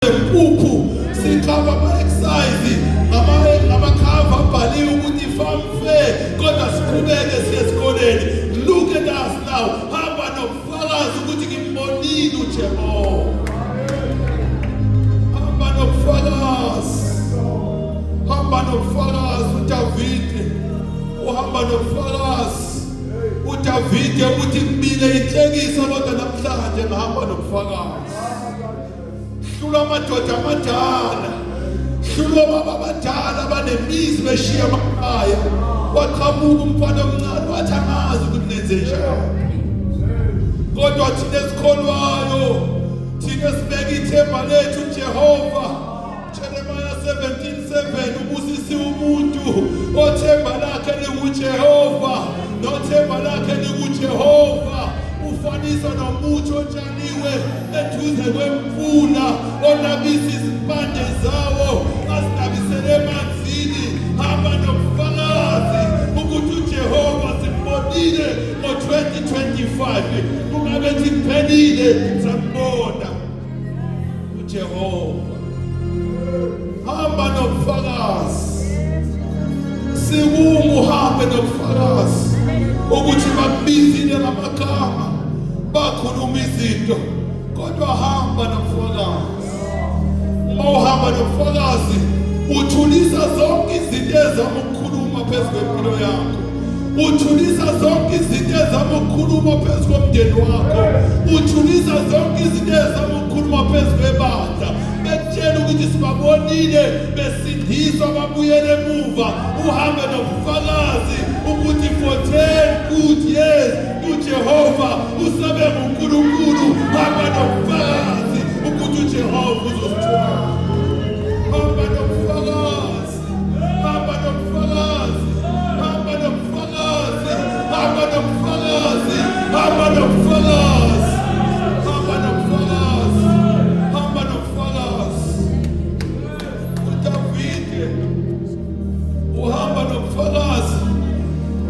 Impuphu sikhava ama-exercise ngamakhava abhaliwe ukuthi farm fair, kodwa siqhubeke siye esikoleni. Look at us now. Hamba nobufakazi ukuthi ngimbonile uJehova. Hamba nobufakazi. Hamba nobufakazi uDavide. Uhamba nobufakazi uDavide ukuthi kubile inhlekisa, kodwa namhlanje ngihamba nobufakazi. Hlula amadoda amadala, hlula obaba abadala abanemizi beshiya amakhaya. Waqhamuka umfana omncane wathi angazi ukuthi nenze njani, kodwa thina esikholwayo, thina esibeka ithemba lethu uJehova. Jeremiah 17:7 ubusisi umuntu othemba lakhe linguJehova, nothemba lakhe linguJehova. Ufanisa nomuthi otshaliwe eduze kwemfula, onabisa izimpande zawo azinabisele emanzini. Hamba nobufakazi ukuthi uJehova simbonile ngo-2025. Kungabe siphelile sambona uJehova. Hamba nobufakazi. Sikungu uhambe nobufakazi ukuthi bakubizile ngamagama, bakhuluma izinto, kodwa hamba nobufakazi. Uma uhamba nobufakazi uthulisa zonke izinto ezama ukukhuluma phezu kwempilo yakho, uthulisa zonke izinto ezama ukukhuluma phezu komndeni wakho, uthulisa zonke izinto ezama ukukhuluma phezu kwebandla. Bekutshela ukuthi sibabonile besindiswa babuyele emuva. Uhambe nobufakazi ukuthi for 10 good years uJehova usabe nguNkulunkulu. Hamba nobufakazi ukuthi uJehova uzosithuma. Hamba nobufakazi, hamba nobufakazi, hamba nobufakazi, hamba nobufakazi, hamba nobufakazi, hamba nobufakazi, hamba nobufakazi. uDavide uhamba nobufakazi.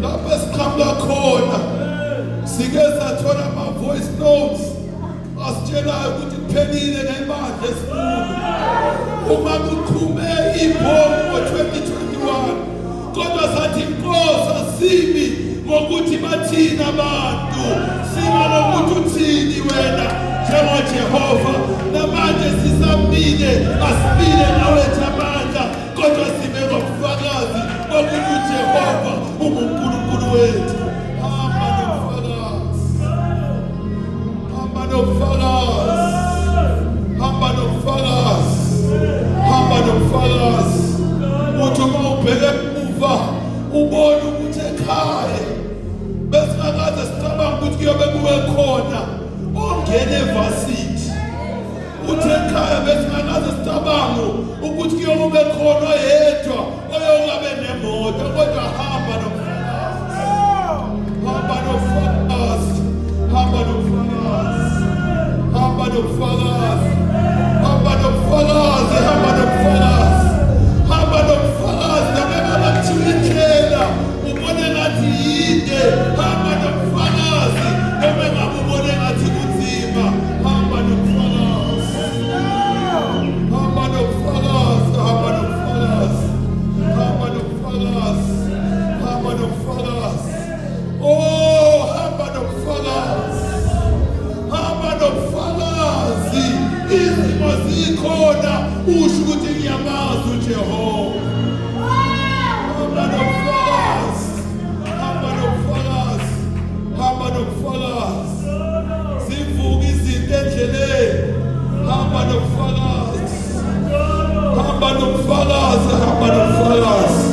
Lapho esiqhamuka khona sike sathola ama-voice notes asitshelayo ukuthi kuphelile nebandla esikhulu. Uma kuqhume ibhomu ngo-2021, kodwa sathi Nkosi asibi ngokuthi bathini abantu, siba ngokuthi uthini wena njengoJehova. Namanje sisamile, asibile nawe amandla, kodwa sibe ngobufakazi bokuthi uJehova unguNkulunkulu wethu. Hamba nobufakazi, hamba nobufakazi, hamba nobufakazi, hamba nobufakazi. Uthi uma ubheke emuva ubone ukuthi ekhaya besingakaze sicabanga ukuthi kuyobe kube khona ongena evasithi. Uthi ekhaya besingakaze sicabanga ukuthi kuyobe khona oyedwa oyokabe nemoto, kodwa hamba nobufakazi, hamba nobufakazi, hamba nobufakazi, hamba nobufakazi, hamba nobufakazi, hamba nobufakazi, hamba nobufakazi. Noma bakuthiwa indlela ubone ngathi yinde, hamba nobufakazi. Noma ngabe ubone ngathi kunzima, hamba nobufakazi, hamba nobufakazi, hamba nobufakazi, hamba nobufakazi, hamba nobufakazi. Oh, hamba nobufakazi, hamba nobufakazi. Izimo zikhona, usho ukuthi ngiyamazi uJehova. Hamba nobufakazi, hamba nobufakazi, hamba nobufakazi. Zivuka izinto endleleni, hamba nobufakazi, hamba nobufakazi, hamba nobufakazi.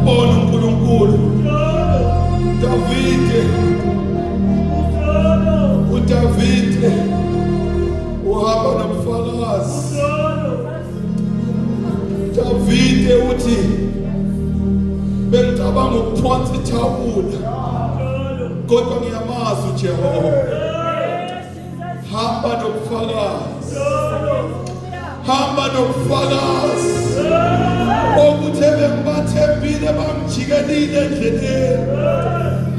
Bona uNkulunkulu. uDavide uhamba nobufakazi. Davide uthi bengicabanga ukuphonsa ithawula, kodwa ngiyamazi uJehova. Hamba nobufakazi, hamba nobufakazi. Ukuthi bengibathembile bangijikelile endleleni.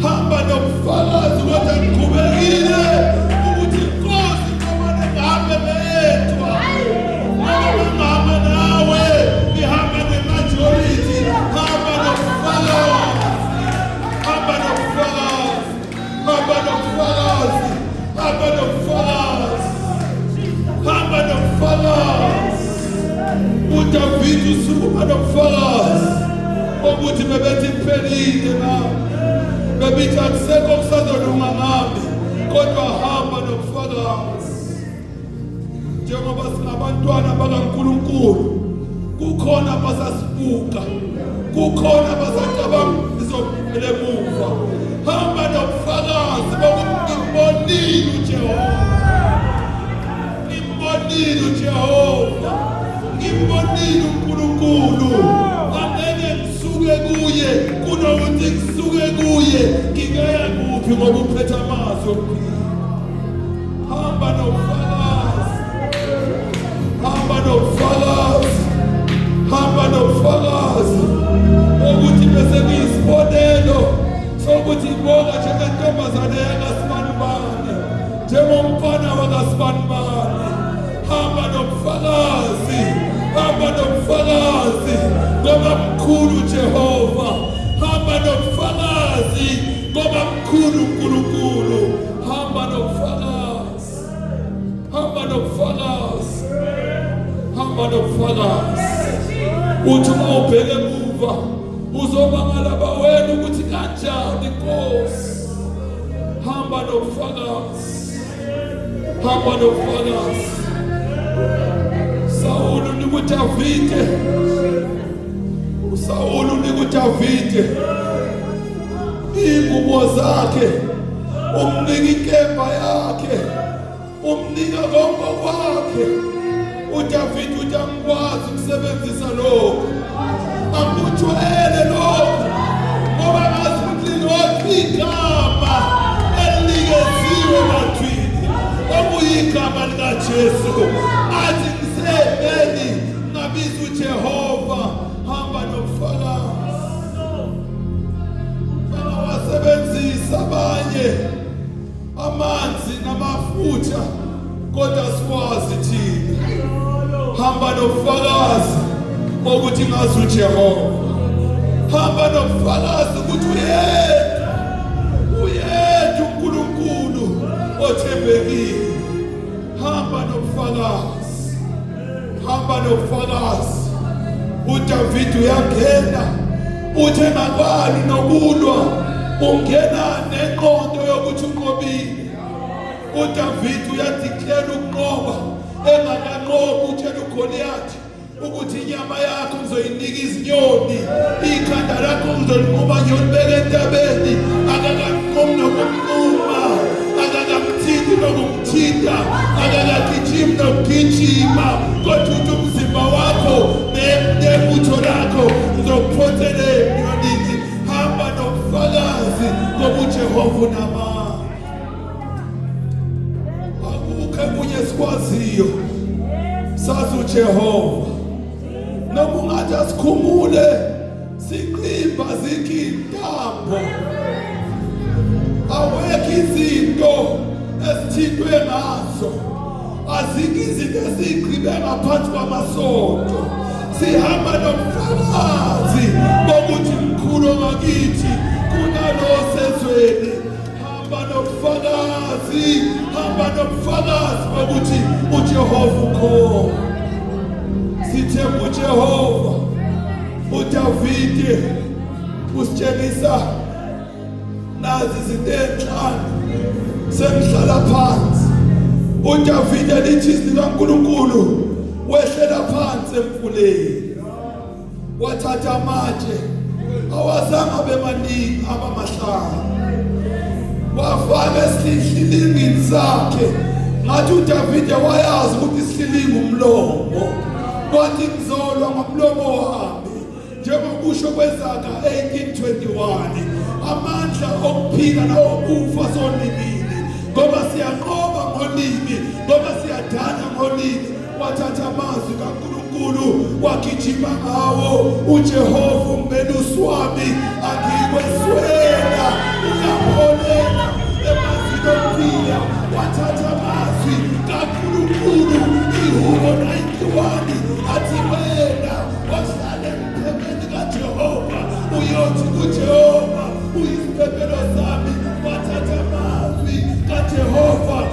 Hamba nobufakazi kodwa ngiqhubekile ukuthi Nkosi noma ngihambe beyedwa. uDavide usukuma nobufakazi ukuthi bebethi kuphelile nami, bebithi akusekho kusazolunga ngami, kodwa hamba nobufakazi. Njengoba singabantwana bakaNkulunkulu, kukhona abasasibuka, kukhona abasacabanga izophelele emuva. Hamba nobufakazi bokuthi ngimbonile uJehova, ngimbonile uJehova, ngimbonile uNkulunkulu. Angeke ngisuke kuye kunokuthi ngisuke kuye ngingaya kuphi ngoba uphethe amazwi okuphila. Hamba nobufakazi, hamba nobufakazi, hamba nobufakazi ukuthi bese kuyisibonelo sokuthi ibonga njengentombazane yakasibanibani, njengomfana wakasibanibani. Hamba nobufakazi, hamba nobufakazi ngoba mkhulu uJehova. Hamba nobufakazi ngoba mkhulu uNkulunkulu. Hamba nobufakazi, hamba nobufakazi, hamba nobufakazi. Uthi uma ubheke emuva uzobangala bawena ukuthi kanjani Nkosi. Hamba nobufakazi, hamba nobufakazi. Sawulu uNikudavide, uSawulu uNikudavide, ingubo zakhe umnika inkemba yakhe, umnika konke kwakhe. uDavide uthi angikwazi ukusebenzisa lokho, angikujwayele lokho, ngoba ngazi ukuthi lokho igama elinikezwe ebathwini, okuyigama likaJesu. Athi ngisemeni ngabiza uJehova. Hamba nobufakazi. Bangawasebenzisa abanye amanzi namafutha, kodwa sikwazi thina. Hamba nobufakazi ukuthi ngazi uJehova. Hamba nobufakazi ukuthi uyedwa uNkulunkulu othembekile. Hamba nobufakazi, hamba nobufakazi. uDavide uyangena, uthi engakwali nokulwa, ungena neqondo yokuthi unqobile. uDavide uyadeclare ukunqoba, engakanqobi utshela uGoliathi ukuthi inyama yakho ngizoyinika izinyoni, ikhanda lakho ngizolinquma ngiyolibeka entabeni. Akakanqobi nokumnquma, akakamthinti nokumthinta, akakagijimi nokugijima, kodwa uthi umzimba wakho nebutho lakho ngizokuphothela enyonini. Hamba nobufakazi ngoba uJehova unamandla. Akukho okunye sikwaziyo, sazi uJehova. Noma ungathi asikhumule siqimba zikhintambo, awekho izinto esithintwe ngazo, azikho izinto ezigqibe ngaphansi kwamasonto. Sihamba nobufakazi bokuthi mkhulu ngakithi kunalo osezweni. Hamba nobufakazi, hamba nobufakazi bokuthi uJehova ukhona. Sithemba uJehova. uDavide usitshengisa nazi izinto ezinhlanu semhlala phansi. uDavide lithi izwi likaNkulunkulu wehlela phansi emfuleni, wathatha amatshe awazange abe maningi abamahlanu, wafaka esihlilingini sakhe. Ngathi uDavide wayazi ukuthi isihlilingi umlomo, wathi ngizolwa ngomlomo wami, njengokusho kweZakha 18:21, amandla okuphila nawokufa sonimini, ngoba siyanqoba ngolimi, ngoba siyadana ngolimi. Wathatha amazwi kaNkulunkulu wagijima ngawo. uJehova umbelusi wami, angikweswela, uyapholela emazwini okuphila. Wathatha amazwi kaNkulunkulu, iHubo 91, athi wena wahlala emphemeni kaJehova uyothi kuJehova